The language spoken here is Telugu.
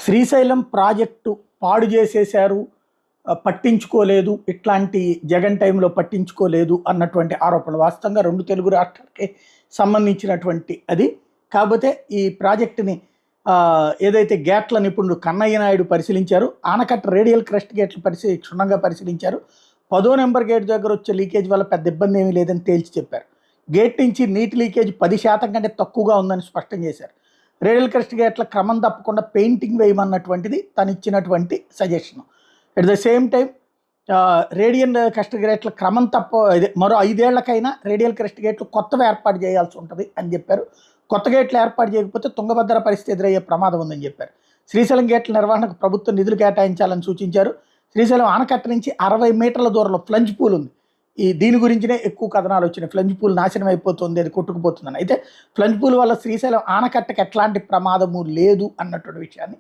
శ్రీశైలం ప్రాజెక్టు పాడు చేసేశారు, పట్టించుకోలేదు, ఇట్లాంటి జగన్ టైంలో పట్టించుకోలేదు అన్నటువంటి ఆరోపణలు వాస్తవంగా రెండు తెలుగు రాష్ట్రాలకి సంబంధించినటువంటి అది. కాకపోతే ఈ ప్రాజెక్టుని ఏదైతే గేట్ల నిపుణుడు కన్నయ్య నాయుడు పరిశీలించారు, ఆనకట్ట రేడియల్ క్రస్ట్ గేట్లు క్షుణ్ణంగా పరిశీలించారు. 10వ నెంబర్ గేట్ దగ్గర వచ్చే లీకేజ్ వల్ల పెద్ద ఇబ్బంది ఏమీ లేదని తేల్చి చెప్పారు. గేట్ నుంచి నీటి లీకేజ్ 10% కంటే తక్కువగా ఉందని స్పష్టం చేశారు. రేడియల్ క్రస్ట్ గేట్ల క్రమం తప్పకుండా పెయింటింగ్ వేయమన్నటువంటిది తను ఇచ్చినటువంటి suggestion. At the same time radial crust గేట్ల క్రమం మరో 5 ఏళ్లకైనా రేడియల్ క్రస్ట్ గేట్లు కొత్తవి ఏర్పాటు చేయాల్సి ఉంటుంది అని చెప్పారు. కొత్త గేట్లు ఏర్పాటు చేయకపోతే తుంగభద్ర పరిస్థితి ఎదురయ్యే ప్రమాదం ఉందని చెప్పారు. శ్రీశైలం గేట్ల నిర్వహణకు ప్రభుత్వం నిధులు కేటాయించాలని సూచించారు. శ్రీశైలం ఆనకట్ట నుంచి 60 మీటర్ల దూరంలో ఫ్లంజ్ పూల్ ఉంది. దీని గురించినే ఎక్కువ కథనాలు వచ్చినాయి. ఫ్లంజ్ పూల్ నాశనం అయిపోతుంది, అది కొట్టుకుపోతుందని. అయితే ఫ్లంజ్ పూల్ వల్ల శ్రీశైలం ఆనకట్టకి ఎట్లాంటి ప్రమాదము లేదు అన్నటువంటి విషయాన్ని